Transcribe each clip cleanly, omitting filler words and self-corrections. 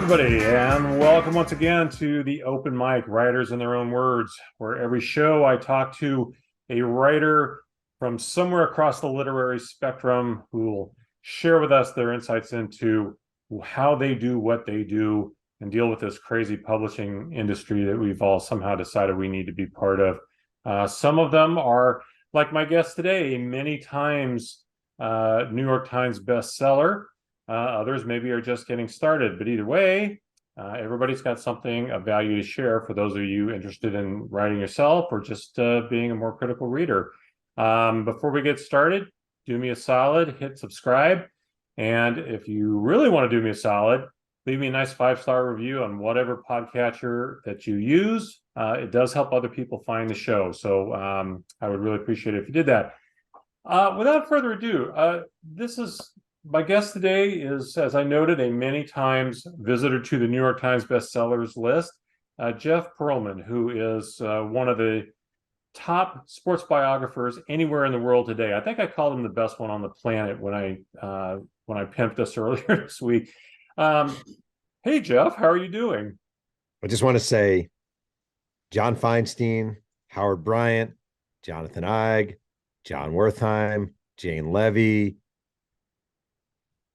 everybody, and welcome once again to the Open Mic Writers in Their Own Words, where every show I talk to a writer from somewhere across the literary spectrum who will share with us their insights into how they do what they do and deal with this crazy publishing industry that we've all somehow decided we need to be part of. Some of them are, like my guest today, many times New York Times bestseller. Others maybe are just getting started, but either way, everybody's got something of value to share for those of you interested in writing yourself or just being a more critical reader. Before we get started, do me a solid, hit subscribe. And if you really want to do me a solid, leave me a nice 5-star review on whatever podcatcher that you use. It does help other people find the show. So I would really appreciate it if you did that. Without further ado, my guest today is, as I noted, a many times visitor to the New York Times bestsellers list, Jeff Pearlman, who is one of the top sports biographers anywhere in the world today. I think I called him the best one on the planet when I pimped this earlier this week. Hey, Jeff, how are you doing? I just want to say John Feinstein, Howard Bryant, Jonathan Eig, John Wertheim, Jane Levy,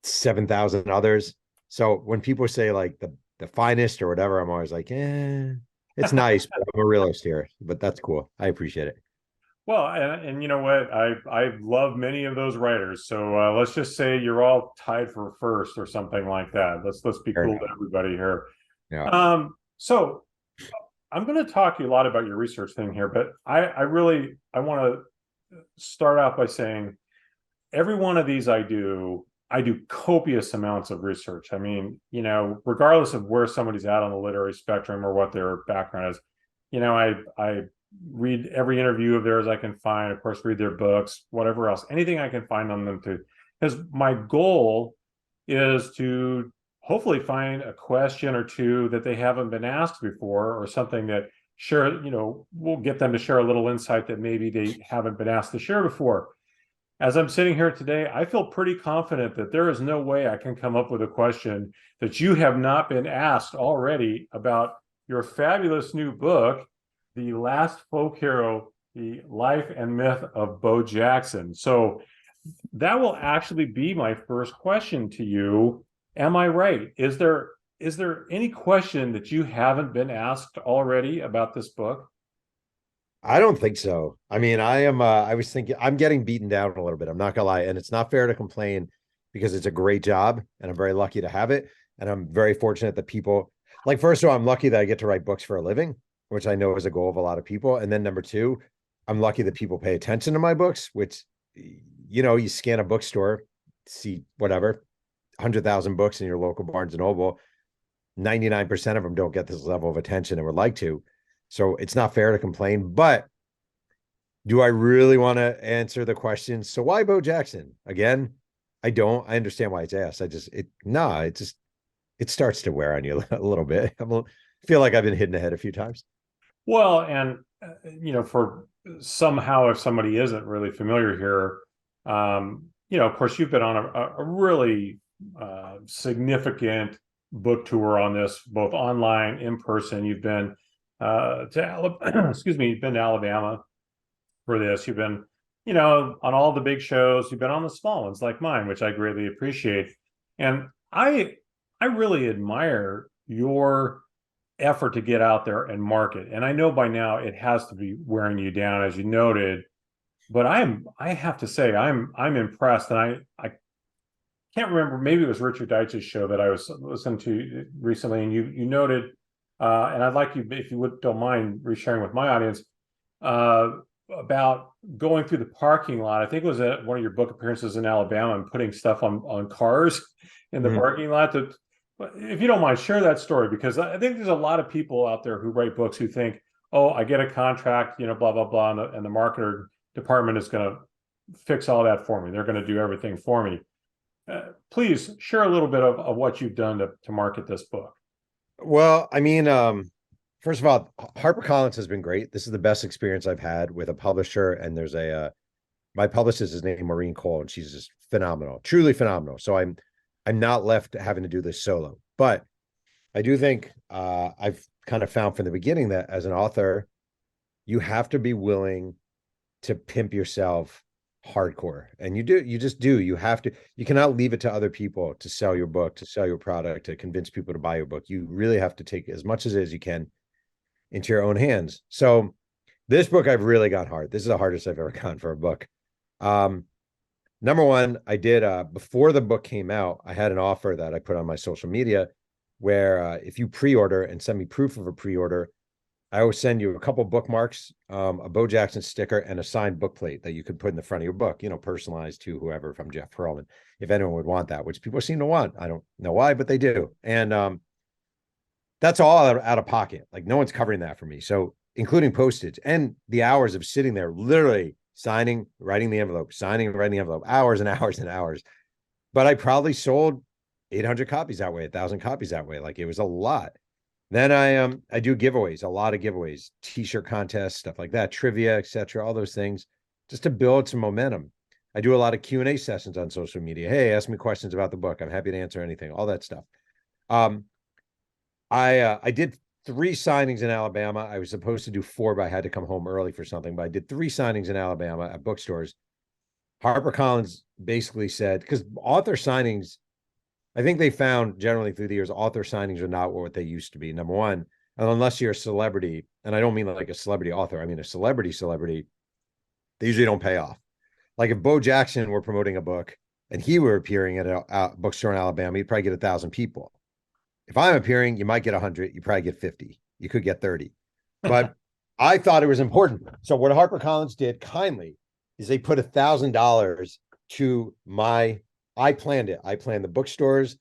7,000 others. So when people say like the finest or whatever, I'm always like, it's nice, but I'm a realist here. But that's cool. I appreciate it. Well, and you know what? I love many of those writers. So let's just say you're all tied for first or something like that. Let's be cool to everybody here. Yeah. So I'm going to talk to you a lot about your research thing here, but I want to start out by saying every one of these I do copious amounts of research. I mean, regardless of where somebody's at on the literary spectrum or what their background is, I read every interview of theirs I can find, of course, read their books, whatever else, anything I can find on them to, because my goal is to hopefully find a question or two that they haven't been asked before, or something that will get them to share a little insight that maybe they haven't been asked to share before. As I'm sitting here today, I feel pretty confident that there is no way I can come up with a question that you have not been asked already about your fabulous new book, The Last Folk Hero, The Life and Myth of Bo Jackson. So that will actually be my first question to you. Am I right? Is there any question that you haven't been asked already about this book? I don't think so. I mean, I was thinking I'm getting beaten down a little bit. I'm not gonna lie. And it's not fair to complain because it's a great job and I'm very lucky to have it. And I'm very fortunate that people like, first of all, I'm lucky that I get to write books for a living, which I know is a goal of a lot of people. And then number two, I'm lucky that people pay attention to my books, which, you scan a bookstore, see whatever, 100,000 books in your local Barnes and Noble. 99% of them don't get this level of attention and would like to. So it's not fair to complain, but do I really want to answer the question? So why Bo Jackson? Again, I don't. I understand why it's asked. It starts to wear on you a little bit. I feel like I've been hitting the head a few times. Well, and for somehow, if somebody isn't really familiar here, of course, you've been on a really significant book tour on this, both online, in person. You've been you've been to Alabama for this. You've been, on all the big shows. You've been on the small ones like mine, which I greatly appreciate. And I really admire your effort to get out there and market. And I know by now it has to be wearing you down, as you noted. But I have to say, I'm impressed. And I can't remember, maybe it was Richard Deitch's show that I was listening to recently, and you noted, and I'd like you, if you don't mind resharing with my audience, about going through the parking lot. I think it was at one of your book appearances in Alabama and putting stuff on cars in the parking lot. If you don't mind, share that story, because I think there's a lot of people out there who write books who think, oh, I get a contract, blah, blah, blah, and the marketer department is going to fix all that for me. They're going to do everything for me. Please share a little bit of what you've done to market this book. Well, I mean, first of all, HarperCollins has been great. This is the best experience I've had with a publisher. And there's my publicist is named Maureen Cole, and she's just phenomenal, truly phenomenal. So I'm not left having to do this solo. But I do think I've kind of found from the beginning that as an author, you have to be willing to pimp yourself hardcore. And you just do. You have to, you cannot leave it to other people to sell your book, to sell your product, to convince people to buy your book. You really have to take as much as you can into your own hands. So this book I've really got hard. This is the hardest I've ever gotten for a book. Um, Number one, I did before the book came out, I had an offer that I put on my social media where if you pre-order and send me proof of a pre-order, I will send you a couple bookmarks, a Bo Jackson sticker, and a signed book plate that you could put in the front of your book, personalized to whoever from Jeff Pearlman, if anyone would want that, which people seem to want. I don't know why, but they do. And that's all out of pocket. Like no one's covering that for me. So including postage and the hours of sitting there, literally signing, writing the envelope, signing, writing the envelope, hours and hours and hours. But I probably sold 800 copies that way, 1,000 copies that way. Like it was a lot. Then I do giveaways, a lot of giveaways, t-shirt contests, stuff like that, trivia, etc., all those things, just to build some momentum. I do a lot of Q&A sessions on social media. Hey, ask me questions about the book. I'm happy to answer anything, all that stuff. I did 3 signings in Alabama. I was supposed to do 4, but I had to come home early for something. But I did 3 signings in Alabama at bookstores. HarperCollins basically said, because author signings, I think they found generally through the years, author signings are not what they used to be. Number one, and unless you're a celebrity, and I don't mean like a celebrity author, I mean a celebrity, they usually don't pay off. Like if Bo Jackson were promoting a book and he were appearing at a bookstore in Alabama, he'd probably get 1,000 people. If I'm appearing, you might get 100, you probably get 50, you could get 30. But I thought it was important. So what HarperCollins did kindly is they put $1,000 to I planned it. I planned the bookstores.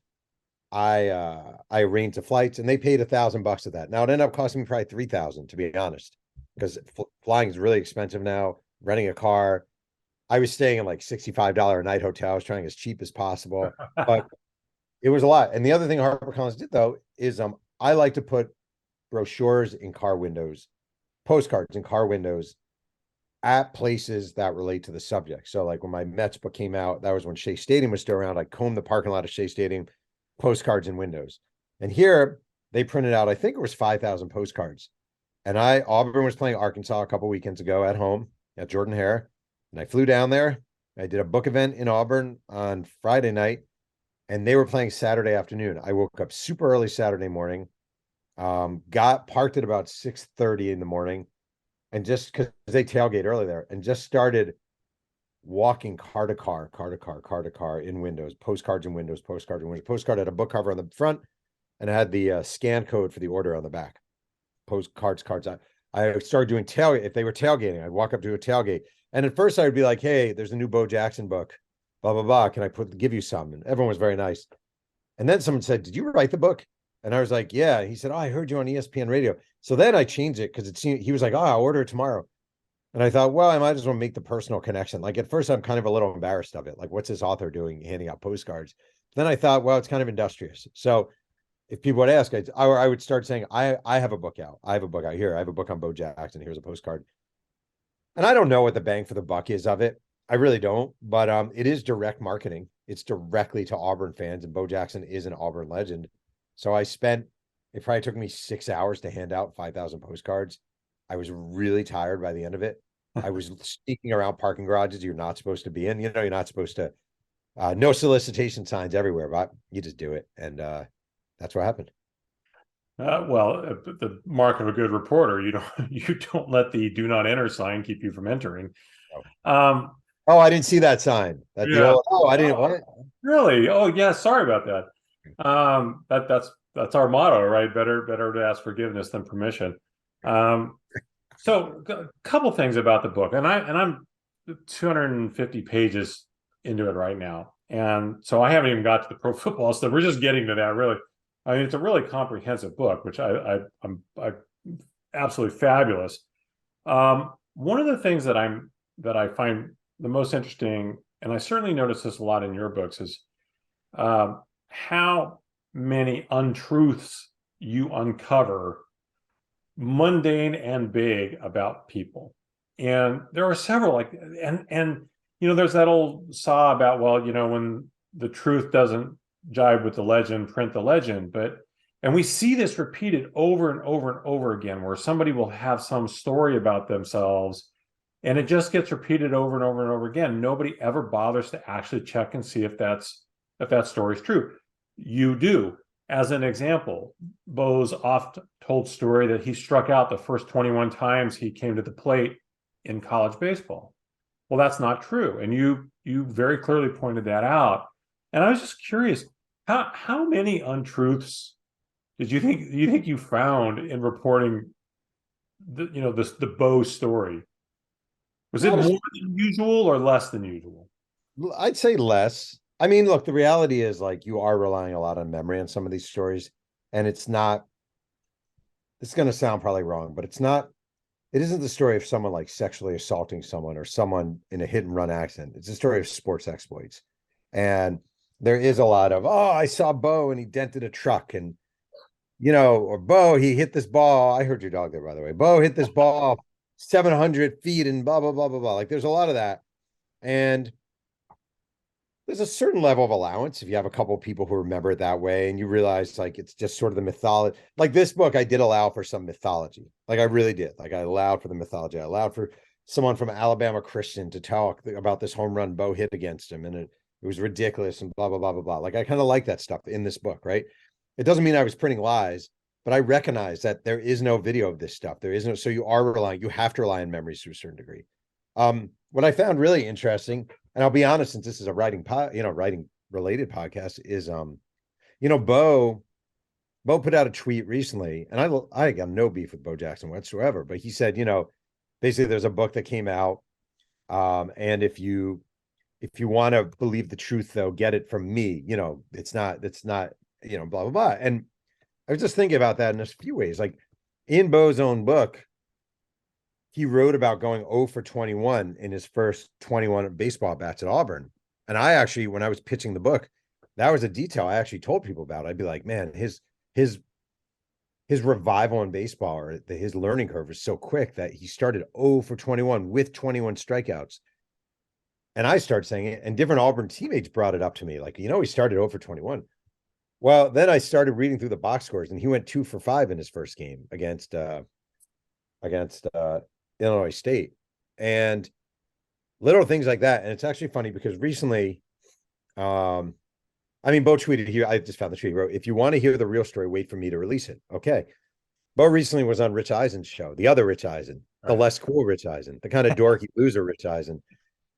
I arranged the flights, and they paid $1,000 of that. Now it ended up costing me probably 3,000 to be honest, because flying is really expensive now. Renting a car, I was staying in like $65 a night hotel. I was trying as cheap as possible, but it was a lot. And the other thing HarperCollins did though is I like to put brochures in car windows, postcards in car windows at places that relate to the subject. So like when my Mets book came out, that was when Shea Stadium was still around. I combed the parking lot of Shea Stadium, postcards in windows. And here they printed out, I think it was 5,000 postcards. And Auburn was playing Arkansas a couple weekends ago at home at Jordan Hare. And I flew down there. I did a book event in Auburn on Friday night, and they were playing Saturday afternoon. I woke up super early Saturday morning, got parked at about 6:30 in the morning, and just because they tailgate early there, and just started walking car to car, car to car, car to car in windows, postcards in windows, postcard in windows. Postcard had a book cover on the front, and it had the scan code for the order on the back. Postcards, cards. I started doing tailgate. If they were tailgating, I'd walk up to a tailgate, and at first I would be like, "Hey, there's a new Bo Jackson book, blah blah blah. Can I give you some?" And everyone was very nice. And then someone said, "Did you write the book?" And I was like, "Yeah." He said, "Oh, I heard you on ESPN radio." So then I changed it because it seemed he was like, "Oh, I'll order it tomorrow." And I thought, well, I might as well make the personal connection. Like at first, I'm kind of a little embarrassed of it. Like, what's this author doing handing out postcards? Then I thought, well, it's kind of industrious. So if people would ask, I would start saying, I have a book out. I have a book out here. I have a book on Bo Jackson. Here's a postcard. And I don't know what the bang for the buck is of it. I really don't. But it is direct marketing. It's directly to Auburn fans, and Bo Jackson is an Auburn legend. So it probably took me 6 hours to hand out 5,000 postcards. I was really tired by the end of it. I was sneaking around parking garages you're not supposed to be in. You're not supposed to, no solicitation signs everywhere, but you just do it. And that's what happened. The mark of a good reporter, you don't let the do not enter sign keep you from entering. Oh, Um, I didn't see that sign. That the yeah. old, I didn't want it. Really? Oh, yeah. Sorry about that. That's our motto, right? Better to ask forgiveness than permission. So a couple things about the book, and I'm 250 pages into it right now, and so I haven't even got to the pro football stuff. We're just getting to that, really. I mean, it's a really comprehensive book, which I'm absolutely fabulous. One of the things that I find the most interesting, and I certainly notice this a lot in your books, is how many untruths you uncover, mundane and big, about people. And there are several, like, and there's that old saw about, well, when the truth doesn't jibe with the legend, print the legend. But And we see this repeated over and over and over again, where somebody will have some story about themselves and it just gets repeated over and over and over again. Nobody ever bothers to actually check and see if that story is true. You do. As an example, Bo's oft told story that he struck out the first 21 times he came to the plate in college baseball. Well, that's not true. And you very clearly pointed that out. And I was just curious, how many untruths did you think you found in reporting the Bo story? Was it more than usual or less than usual? I'd say less. I mean, look, the reality is like you are relying a lot on memory on some of these stories, and it's going to sound probably wrong, but it isn't the story of someone like sexually assaulting someone or someone in a hit and run accident. It's a story of sports exploits. And there is a lot of, oh, I saw Bo and he dented a truck, and or Bo, he hit this ball. I heard your dog there, by the way. Bo hit this ball 700 feet and blah, blah, blah, blah, blah. Like there's a lot of that. And there's a certain level of allowance if you have a couple of people who remember it that way and you realize like it's just sort of the mythology. Like this book, I did allow for some mythology. Like I really did. Like I allowed for the mythology. I allowed for someone from Alabama Christian to talk about this home run Bo hit against him. And it was ridiculous and blah, blah, blah, blah, blah. Like I kind of like that stuff in this book, right? It doesn't mean I was printing lies, but I recognize that there is no video of this stuff. There is no, so you have to rely on memories to a certain degree. What I found really interesting, and I'll be honest, since this is a writing related podcast, is Bo put out a tweet recently, and I got no beef with Bo Jackson whatsoever, but he said, basically there's a book that came out, and if you want to believe the truth, though, get it from me. It's not blah blah blah. And I was just thinking about that in a few ways. Like in Bo's own book, he wrote about going 0 for 21 in his first 21 baseball bats at Auburn. And I actually, when I was pitching the book, that was a detail I actually told people about. I'd be like, man, his revival in baseball, or his learning curve was so quick that he started 0 for 21 with 21 strikeouts. And I started saying it, and different Auburn teammates brought it up to me. Like, he started 0 for 21. Well, then I started reading through the box scores, and he went 2 for 5 in his first game against Illinois State, and little things like that. And it's actually funny because recently, Bo tweeted here. I just found the tweet. He wrote, "If you want to hear the real story, wait for me to release it." Okay. Bo recently was on Rich Eisen's show, the other Rich Eisen, the less cool Rich Eisen, the kind of dorky loser Rich Eisen,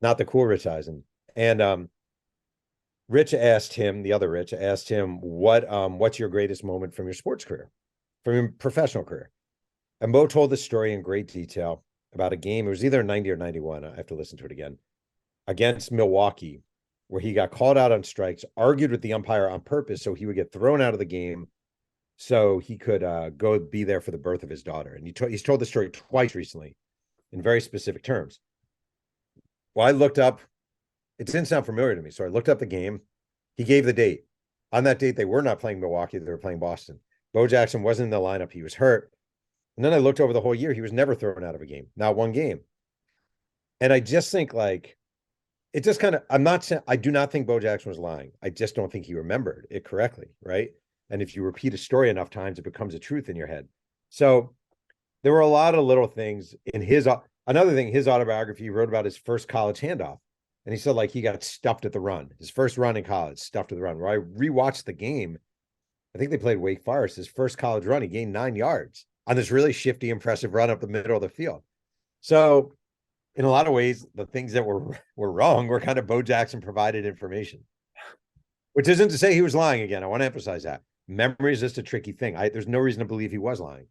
not the cool Rich Eisen. And the other Rich asked him, what's your greatest moment from your sports career, from your professional career? And Bo told this story in great detail about a game. It was either 90 or 91. I have to listen to it again, against Milwaukee, where he got called out on strikes, argued with the umpire on purpose so he would get thrown out of the game so he could go be there for the birth of his daughter. And he's told the story twice recently in very specific terms. Well, I looked up, it didn't sound familiar to me, so I looked up the game. He gave the date. On that date, they were not playing Milwaukee, they were playing Boston. Bo Jackson wasn't in the lineup, he was hurt. And then I looked over the whole year, he was never thrown out of a game, not one game. And I just think like, it just kind of, I do not think Bo Jackson was lying. I just don't think he remembered it correctly, right? And if you repeat a story enough times, it becomes a truth in your head. So there were a lot of little things in his autobiography, he wrote about his first college handoff. And he said like he got stuffed at the run. His first run in college, stuffed at the run. Where I rewatched the game, I think they played Wake Forest. His first college run, he gained 9 yards on this really shifty, impressive run up the middle of the field. So in a lot of ways, the things that were wrong were kind of Bo Jackson provided information, which isn't to say he was lying. Again, I want to emphasize that memory is just a tricky thing. There's no reason to believe he was lying.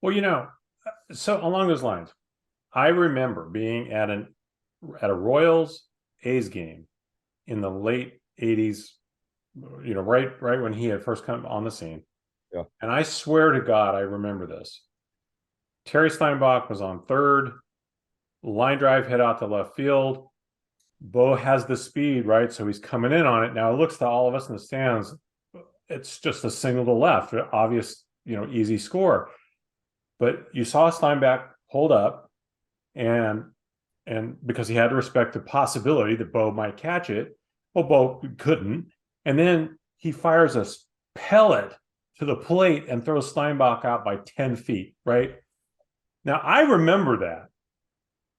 Well, so along those lines, I remember being at a Royals A's game in the late 80s, right when he had first come on the scene. Yeah. And I swear to God, I remember this. Terry Steinbach was on third, line drive hit out to left field. Bo has the speed, right? So he's coming in on it. Now it looks to all of us in the stands, it's just a single to left, obvious, easy score. But you saw Steinbach hold up, and because he had to respect the possibility that Bo might catch it, well, Bo couldn't. And then he fires a pellet to the plate and throws Steinbach out by 10 feet, right? Now, I remember that.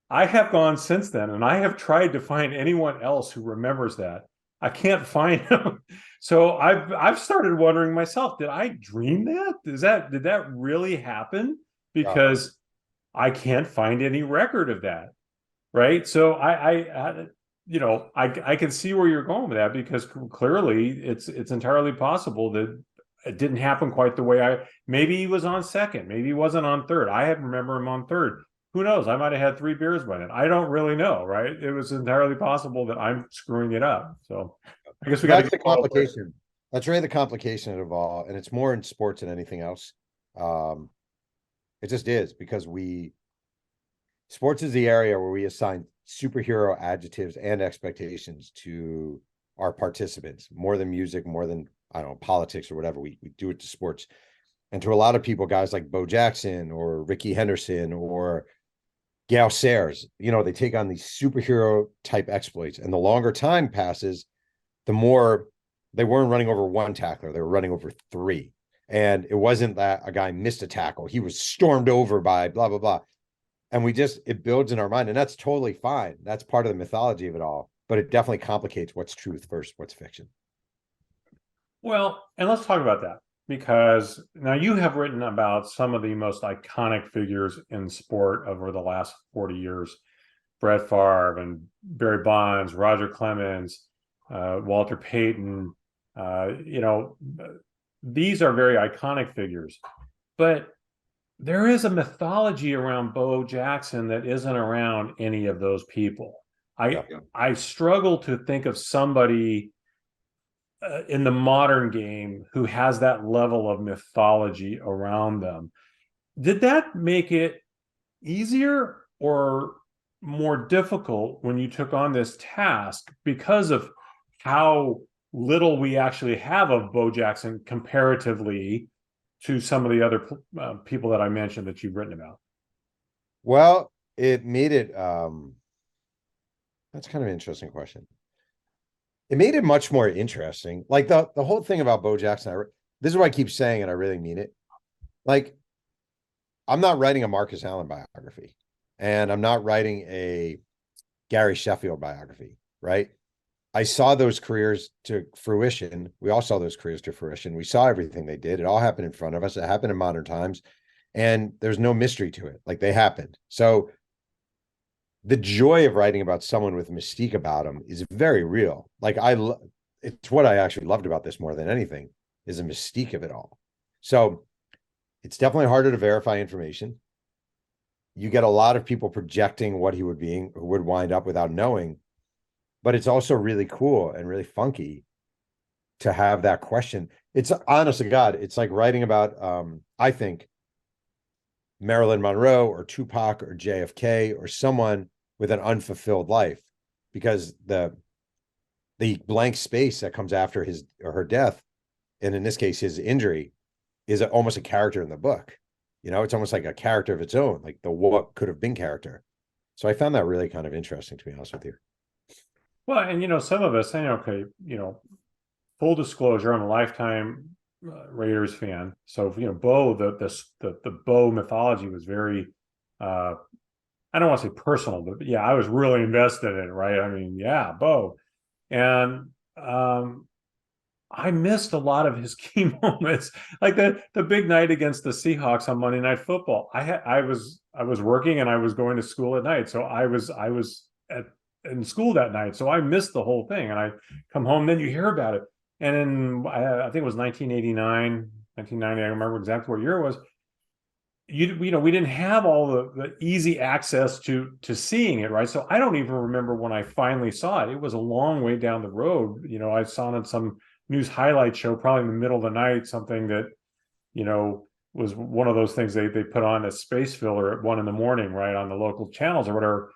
I have gone since then, and I have tried to find anyone else who remembers that. I can't find them. So I've started wondering myself, did I dream that? Did that really happen? Because I can't find any record of that. Right. So I can see where you're going with that, because clearly it's entirely possible that it didn't happen quite the way maybe he was on second, maybe he wasn't on third. I remember him on third. Who knows? I might have had 3 beers by then. I don't really know, right? It was entirely possible that I'm screwing it up. So I guess we got That's the complication. That's really the complication of all, and it's more in sports than anything else. It just is, because sports is the area where we assign superhero adjectives and expectations to our participants, more than music, more than, I don't know, politics or whatever. We do it to sports. And to a lot of people, guys like Bo Jackson or Ricky Henderson or Gail Sayers, they take on these superhero type exploits. And the longer time passes, the more they weren't running over 1 tackler, they were running over 3. And it wasn't that a guy missed a tackle, he was stormed over by blah, blah, blah. And it builds in our mind, and that's totally fine. That's part of the mythology of it all, but it definitely complicates what's truth versus what's fiction. Well, and let's talk about that, because now you have written about some of the most iconic figures in sport over the last 40 years. Brett Favre and Barry Bonds, Roger Clemens, Walter Payton. These are very iconic figures. But there is a mythology around Bo Jackson that isn't around any of those people. I struggle to think of somebody in the modern game who has that level of mythology around them. Did that make it easier or more difficult when you took on this task, because of how little we actually have of Bo Jackson comparatively to some of the other people that I mentioned that you've written about? Well, it made it, that's kind of an interesting question. It made it much more interesting. Like the whole thing about Bo Jackson, this is what I keep saying, and I really mean it. Like, I'm not writing a Marcus Allen biography, and I'm not writing a Gary Sheffield biography, right? I saw those careers to fruition. We all saw those careers to fruition. We saw everything they did. It all happened in front of us. It happened in modern times, and there's no mystery to it. Like, they happened. So the joy of writing about someone with mystique about them is very real. Like, it's what I actually loved about this more than anything, is the mystique of it all. So it's definitely harder to verify information. You get a lot of people projecting what he would wind up without knowing, but it's also really cool and really funky to have that question. It's, honest to God, it's like writing about, I think, Marilyn Monroe or Tupac or JFK or someone with an unfulfilled life, because the blank space that comes after his or her death, and in this case his injury, is almost a character in the book. It's almost like a character of its own, like the what could have been character. So I found that really kind of interesting, to be honest with you. Well, and some of us saying, okay, full disclosure, I'm a lifetime Raiders fan. So Bo, the Bo mythology was very I don't want to say personal, but yeah, I was really invested in it, right? I mean, yeah, Bo. And I missed a lot of his key moments, like the big night against the Seahawks on Monday Night Football. I was working and I was going to school at night, so I was in school that night, so I missed the whole thing. And I come home, then you hear about it, and then I think it was 1989, 1990. I remember exactly what year it was. We didn't have all the easy access to seeing it, right? So I don't even remember when I finally saw it. It was a long way down the road. I saw it on some news highlight show, probably in the middle of the night, something that was one of those things they put on a space filler at 1 a.m, right, on the local channels or whatever.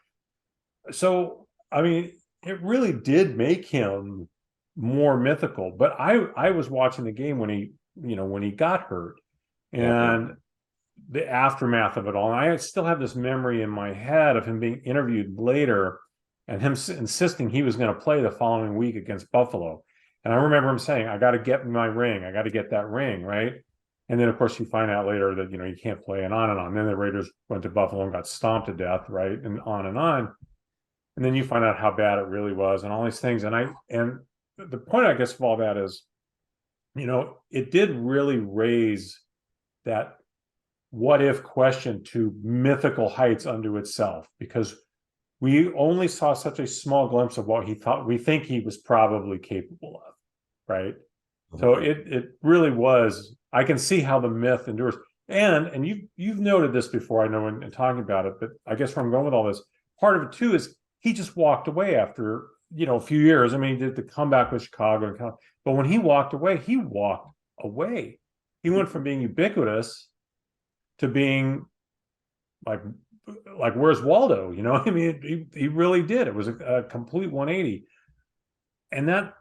So I mean, it really did make him more mythical. But I was watching the game when he got hurt, and the aftermath of it all. And I still have this memory in my head of him being interviewed later and him insisting he was going to play the following week against Buffalo. And I remember him saying, I got to get my ring. I got to get that ring, right? And then, of course, you find out later that, you can't play, and on and on. Then the Raiders went to Buffalo and got stomped to death, right? And on and on. And then you find out how bad it really was and all these things. And the point, I guess, of all that is, it did really raise that what if question to mythical heights unto itself, because we only saw such a small glimpse of what we think he was probably capable of, right? So it really was. I can see how the myth endures, and you've noted this before, I know, in talking about it, but I guess where I'm going with all this, part of it too is he just walked away after a few years. I mean, he did the comeback with Chicago, but when he walked away, he walked away. He went from being ubiquitous to being like where's Waldo? I mean, he really did. It was a complete 180, and that,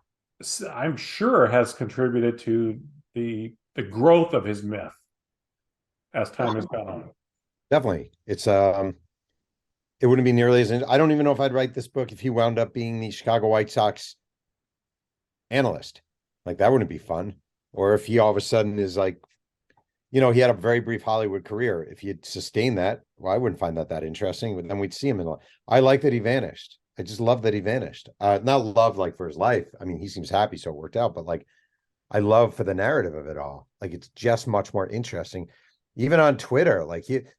I'm sure, has contributed to the growth of his myth as time has gone on. Definitely. It wouldn't be nearly as, I don't even know if I'd write this book if he wound up being the Chicago White Sox analyst. Like, that wouldn't be fun. Or if he all of a sudden is like, he had a very brief Hollywood career. If he had sustained that, well, I wouldn't find that interesting, but then we'd see him I like that he vanished. I just love that he vanished. Not love like for his life. I mean, he seems happy, so it worked out, but like, I love for the narrative of it all. Like, it's just much more interesting. Even on Twitter,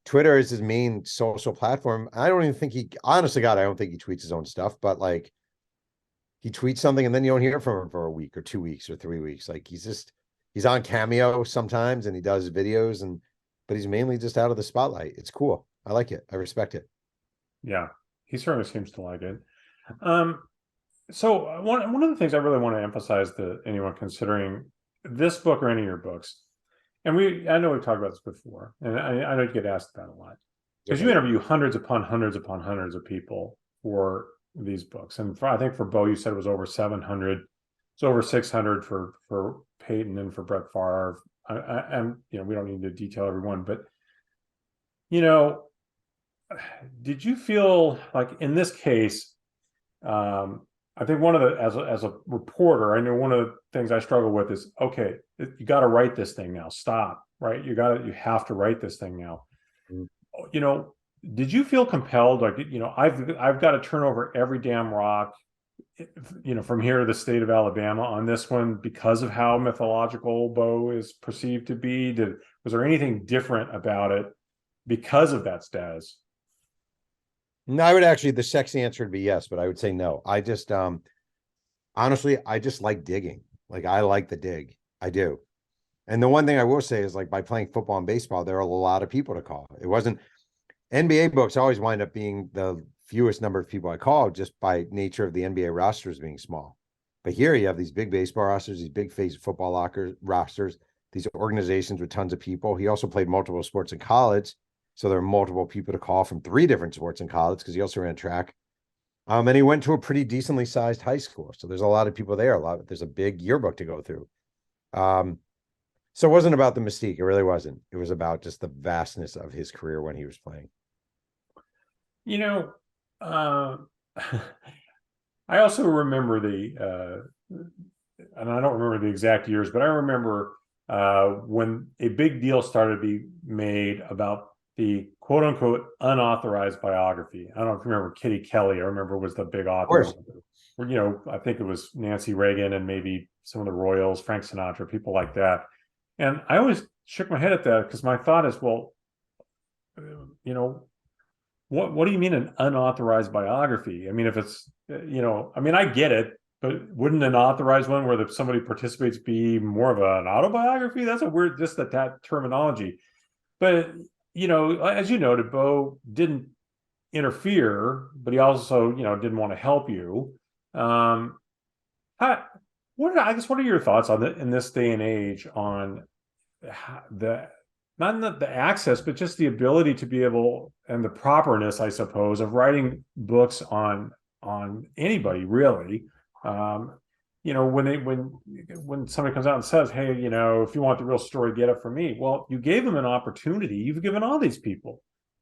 Twitter is his main social platform. I don't even think honestly, God, I don't think he tweets his own stuff, but like, he tweets something and then you don't hear from him for a week or 2 weeks or 3 weeks. Like, he's on Cameo sometimes and he does videos, but he's mainly just out of the spotlight. It's cool. I like it. I respect it. Yeah, he certainly seems to like it. So one of the things I really want to emphasize to anyone considering this book or any of your books, and I know we've talked about this before, and I know you get asked that a lot, because you interview hundreds upon hundreds upon hundreds of people for these books. And I think for Bo, you said it was over 700. It's over 600 for Payton and for Brett Favre. And we don't need to detail everyone, but did you feel like in this case, I think one of the, as a reporter, I know one of the things I struggle with is, okay, you got to write this thing now. Stop, right? You have to write this thing now. Mm-hmm. Did you feel compelled? Like, I've got to turn over every damn rock, from here to the state of Alabama on this one because of how mythological Bo is perceived to be. Was there anything different about it because of that status? No, I would actually, the sexy answer would be yes, but I would say no. I just, honestly, I just like digging. Like, I like the dig. I do. And the one thing I will say is, like, by playing football and baseball, there are a lot of people to call. It wasn't, NBA books always wind up being the fewest number of people I call just by nature of the NBA rosters being small. But here you have these big baseball rosters, these big face football rosters, these organizations with tons of people. He also played multiple sports in college. So there are multiple people to call from 3 different sports in college, because he also ran track. And he went to a pretty decently sized high school. So there's a lot of people there. There's a big yearbook to go through. So it wasn't about the mystique. It really wasn't. It was about just the vastness of his career when he was playing. I also remember and I don't remember the exact years, but I remember when a big deal started to be made about the quote unquote unauthorized biography. I don't know if you remember Kitty Kelly. I remember was the big author. I think it was Nancy Reagan and maybe some of the Royals, Frank Sinatra, people like that. And I always shook my head at that, because my thought is, well, what do you mean an unauthorized biography? I mean, if it's, I get it, but wouldn't an authorized one where somebody participates be more of an autobiography? That's a weird, just that terminology. But, as you noted, Bo didn't interfere, but he also, didn't want to help you. What are your thoughts on in this day and age on not the access, but just the ability to be able, and the properness, I suppose, of writing books on anybody, really. When somebody comes out and says, hey, if you want the real story, get it from me. Well, you gave them an opportunity. You've given all these people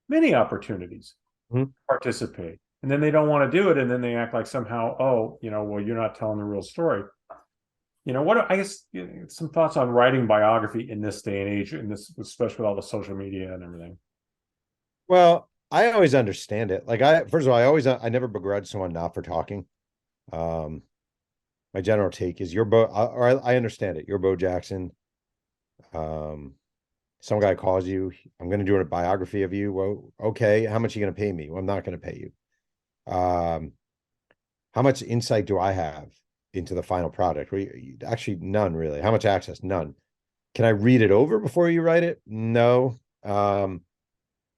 many opportunities to participate, and then they don't want to do it. And then they act like somehow, well, you're not telling the real story. what I guess some thoughts on writing biography in this day and age, in this, especially with all the social media and everything. Well, I always understand it. Like first of all, I never begrudge someone not for talking. Um, my general take is I understand it. You're Bo Jackson. Um, some guy calls you, I'm going to do a biography of you. Well, okay. How much are you going to pay me? Well, I'm not going to pay you. How much insight do I have into the final product? Actually, none really. How much access? None. Can I read it over before you write it? No. Are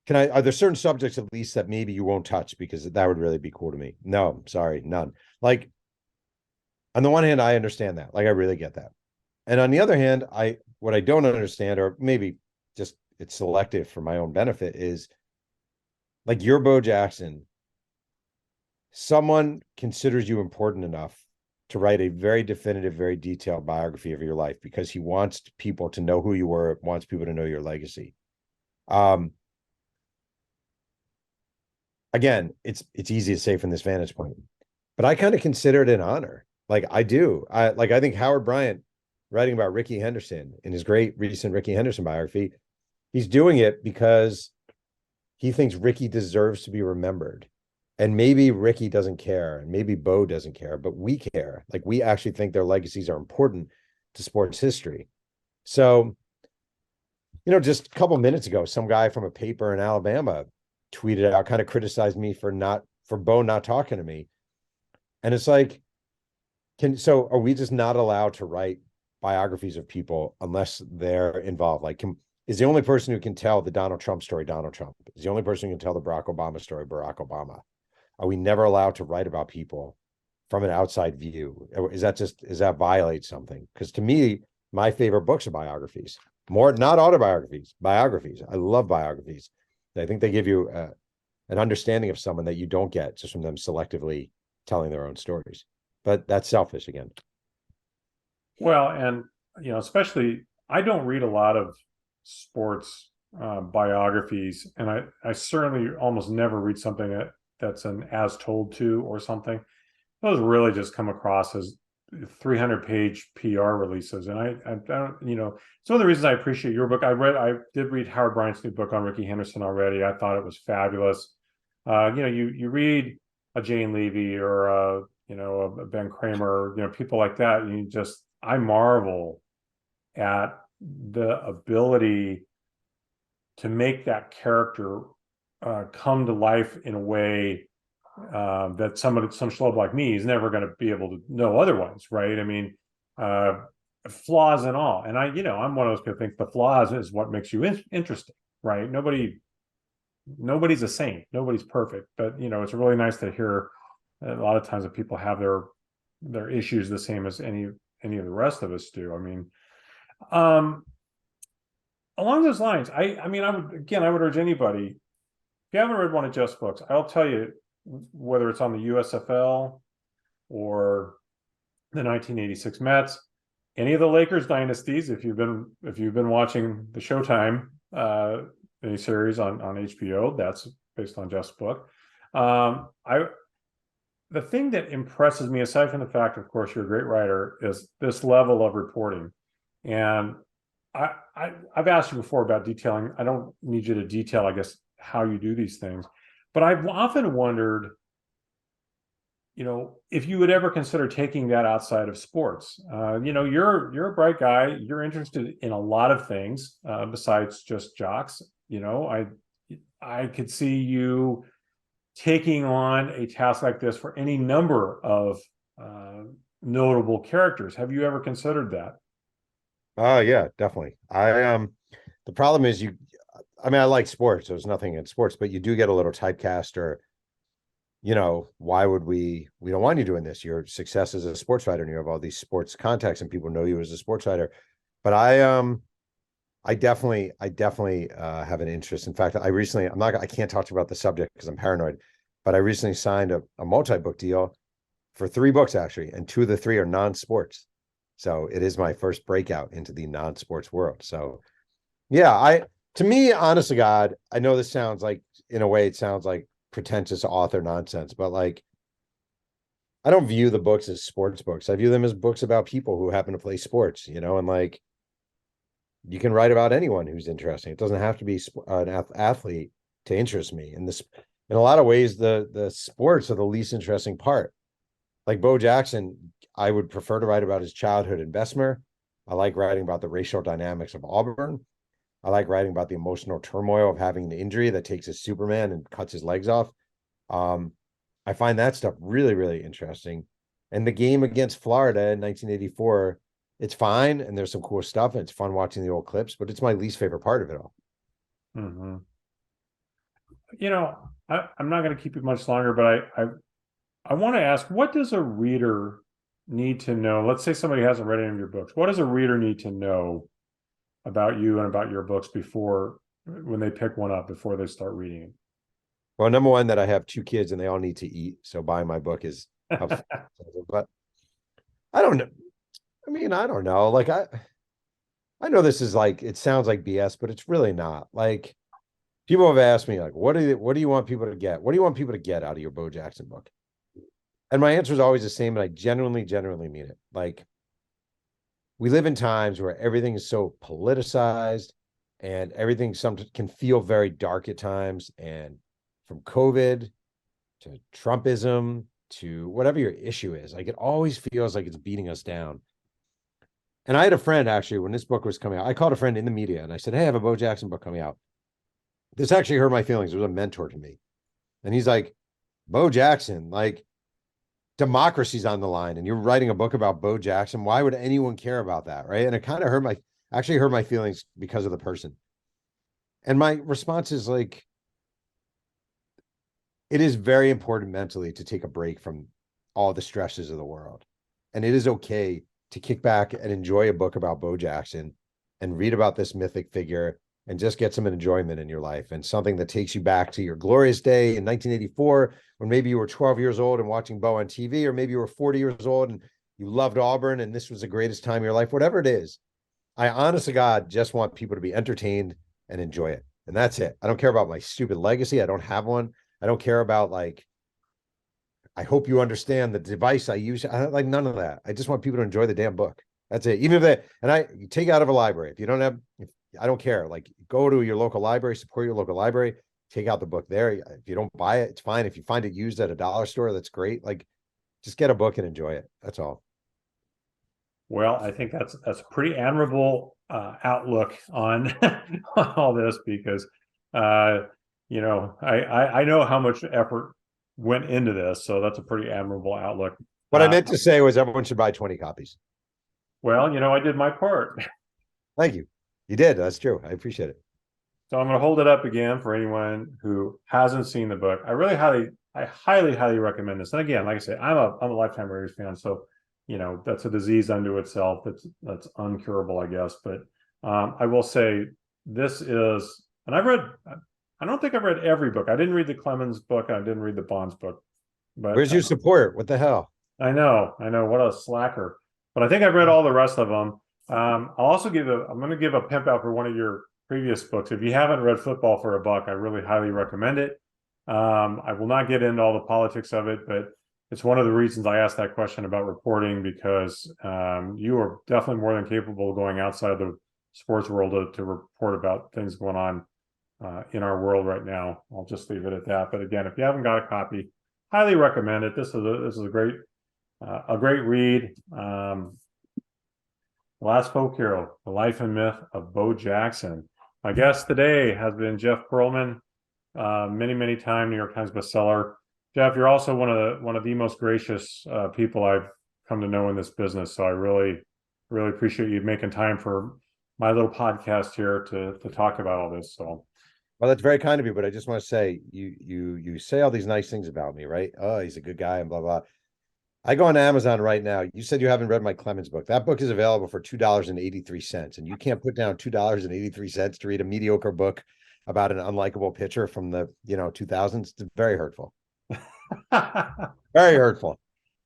there certain subjects at least that maybe you won't touch because that would really be cool to me? No, sorry, none. Like, on the one hand, I understand that. Like, I really get that. And on the other hand, what I don't understand, or maybe just it's selective for my own benefit, is like you're Bo Jackson. Someone considers you important enough to write a very definitive, very detailed biography of your life because he wants people to know who you were, wants people to know your legacy. Again, it's easy to say from this vantage point, but I kind of consider it an honor. Like I do. I think Howard Bryant writing about Ricky Henderson in his great recent Ricky Henderson biography, he's doing it because he thinks Ricky deserves to be remembered. And maybe Ricky doesn't care, and maybe Bo doesn't care, but we care. Like we actually think their legacies are important to sports history. So, just a couple minutes ago, some guy from a paper in Alabama tweeted out, kind of criticized me for Bo not talking to me. And it's like, so are we just not allowed to write biographies of people unless they're involved? Like, is the only person who can tell the Donald Trump story Donald Trump? Is the only person who can tell the Barack Obama story Barack Obama? Are we never allowed to write about people from an outside view? Is that violate something? Because to me, my favorite books are biographies. More, not autobiographies, biographies. I love biographies. I think they give you an understanding of someone that you don't get just from them selectively telling their own stories. But that's selfish again. Well, and especially I don't read a lot of sports biographies, and I certainly almost never read something that's an as told to or something. Those really just come across as 300-page PR releases, and I don't, it's one of the reasons I appreciate your book. I did read Howard Bryant's new book on Ricky Henderson already. I thought it was fabulous. You read a Jane Levy or a Ben Kramer, people like that, and I marvel at the ability to make that character come to life in a way that some schlub like me is never going to be able to know otherwise, right? I mean, flaws and all, and I'm one of those people who think the flaws is what makes you interesting, right? Nobody's a saint, nobody's perfect, but it's really nice to hear a lot of times that people have their issues the same as any of the rest of us do. I mean, along those lines, I would urge anybody, if you haven't read one of Jeff's books, I'll tell you, whether it's on the USFL or the 1986 Mets, any of the Lakers dynasties, if you've been watching the Showtime mini series on HBO, that's based on Jeff's book. The thing that impresses me, aside from the fact, of course, you're a great writer, is this level of reporting. And I've asked you before about detailing. I don't need you to detail, I guess, how you do these things, but I've often wondered, if you would ever consider taking that outside of sports. You're a bright guy. You're interested in a lot of things besides just jocks. I could see you taking on a task like this for any number of notable characters. Have you ever considered that? Yeah, definitely. The problem is I like sports. There's nothing in sports, but you do get a little typecast or, why would we don't want you doing this. Your success as a sports writer and you have all these sports contacts and people know you as a sports writer. But I definitely have an interest. In fact, I can't talk to you about the subject because I'm paranoid, but I recently signed a multi-book deal for 3 books actually, and 2 of the 3 are non-sports. So it is my first breakout into the non-sports world. So yeah, to me, honest to God, I know this sounds like, in a way, it sounds like pretentious author nonsense, but like, I don't view the books as sports books. I view them as books about people who happen to play sports, and like you can write about anyone who's interesting. It doesn't have to be an athlete to interest me. And this, in a lot of ways, the sports are the least interesting part. Like Bo Jackson, I would prefer to write about his childhood in Bessemer. I like writing about the racial dynamics of Auburn. I like writing about the emotional turmoil of having an injury that takes his Superman and cuts his legs off. Um, I find that stuff really, really interesting. And the game against Florida in 1984, it's fine, and there's some cool stuff, and it's fun watching the old clips, but it's my least favorite part of it all. Mm-hmm. I'm not going to keep you much longer, but I want to ask, what does a reader need to know? Let's say somebody hasn't read any of your books. What does a reader need to know about you and about your books when they pick one up, before they start reading it? Well, number one, that I have 2 kids and they all need to eat, so buying my book is helpful. But I don't know. I mean, I don't know. Like I know this is like, it sounds like BS, but it's really not. Like, people have asked me, like, what do you want people to get? What do you want people to get out of your Bo Jackson book? And my answer is always the same, and I genuinely mean it. Like, we live in times where everything is so politicized and everything can feel very dark at times. And from COVID to Trumpism to whatever your issue is, like, it always feels like it's beating us down. And I had a friend, actually, when this book was coming out, I called a friend in the media and I said, hey, I have a Bo Jackson book coming out. This actually hurt my feelings. It was a mentor to me. And he's like, Bo Jackson, like, democracy's on the line and you're writing a book about Bo Jackson. Why would anyone care about that? Right. And it kind of hurt my feelings because of the person. And my response is like, it is very important mentally to take a break from all the stresses of the world. And it is okay to kick back and enjoy a book about Bo Jackson and read about this mythic figure and just get some enjoyment in your life, and something that takes you back to your glorious day in 1984, when maybe you were 12 years old and watching Bo on TV, or maybe you were 40 years old and you loved Auburn and this was the greatest time of your life. Whatever it is, I honest to God just want people to be entertained and enjoy it. And that's it. I don't care about my stupid legacy. I don't have one. I don't care about, like, I hope you understand the device I use. I don't like none of that. I just want people to enjoy the damn book. That's it. Even if you take it out of a library. If you don't have, I don't care. Like, go to your local library, support your local library, take out the book there. If you don't buy it, it's fine. If you find it used at a dollar store, that's great. Like, just get a book and enjoy it. That's all. Well, I think that's a pretty admirable outlook on on all this, because I know how much effort went into this, so that's a pretty admirable outlook. What I meant to say was everyone should buy 20 copies. Well, I did my part. Thank you. You did. That's true. I appreciate it. So I'm going to hold it up again for anyone who hasn't seen the book. I highly recommend this. And again, like I say, I'm a lifetime Raiders fan, so that's a disease unto itself. That's uncurable, I guess. But I will say this is, and I don't think I've read every book. I didn't read the Clemens book. I didn't read the Bonds book. But where's your support? What the hell? I know. What a slacker. But I think I've read all the rest of them. I'm going to give a pimp out for one of your previous books. If you haven't read Football for a Buck, I really highly recommend it. I will not get into all the politics of it, but it's one of the reasons I asked that question about reporting, because you are definitely more than capable of going outside the sports world to report about things going on in our world right now. I'll just leave it at that. But again, if you haven't got a copy, highly recommend it. This is a great read. Last Folk Hero: The Life and Myth of Bo Jackson. My guest today has been Jeff Pearlman, many time New York Times bestseller. Jeff, you're also one of the most gracious people I've come to know in this business. So I really appreciate you making time for my little podcast here to talk about all this. So, well, that's very kind of you, but I just want to say, you say all these nice things about me, right? Oh, he's a good guy and blah blah. I go on Amazon right now. You said you haven't read my Clemens book. That book is available for $2.83, and you can't put down $2.83 to read a mediocre book about an unlikable pitcher from the 2000s. It's very hurtful. Very hurtful.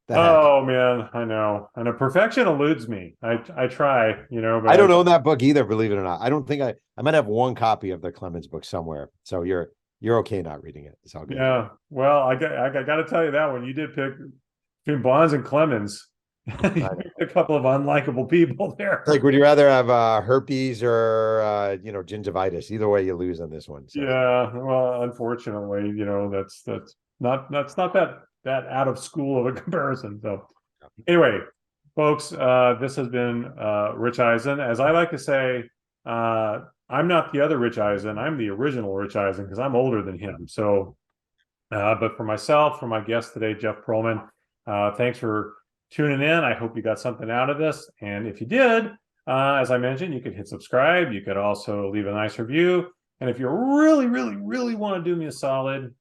Oh man, I know. Perfection eludes me. I try, but I don't own that book either, believe it or not. I don't think I might have one copy of the Clemens book somewhere. So you're okay not reading it. It's all good. Yeah. Well, I got to tell you that one. You did pick between Bonds and Clemens, you picked a couple of unlikable people there. Like, would you rather have herpes or gingivitis? Either way, you lose on this one. So. Yeah, well, unfortunately, that's not that out of school of a comparison. So anyway, folks, this has been Rich Eisen. As I like to say, I'm not the other Rich Eisen. I'm the original Rich Eisen because I'm older than him. So, but for myself, for my guest today, Jeff Pearlman, thanks for tuning in. I hope you got something out of this. And if you did, as I mentioned, you could hit subscribe. You could also leave a nice review. And if you really, really, really want to do me a solid,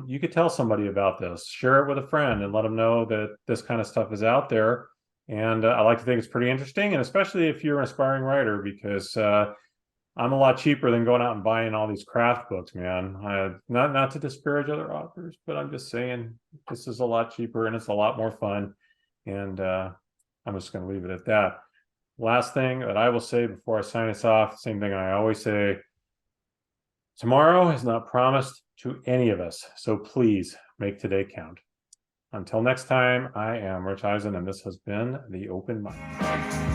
you could tell somebody about this. Share it with a friend and let them know that this kind of stuff is out there. And I like to think it's pretty interesting, and especially if you're an aspiring writer, because I'm a lot cheaper than going out and buying all these craft books, man. Not to disparage other authors, but I'm just saying this is a lot cheaper and it's a lot more fun. And I'm just going to leave it at that. Last thing that I will say before I sign us off, same thing I always say. Tomorrow is not promised to any of us, so please make today count. Until next time, I am Rich Eisen, and this has been The Open Mic.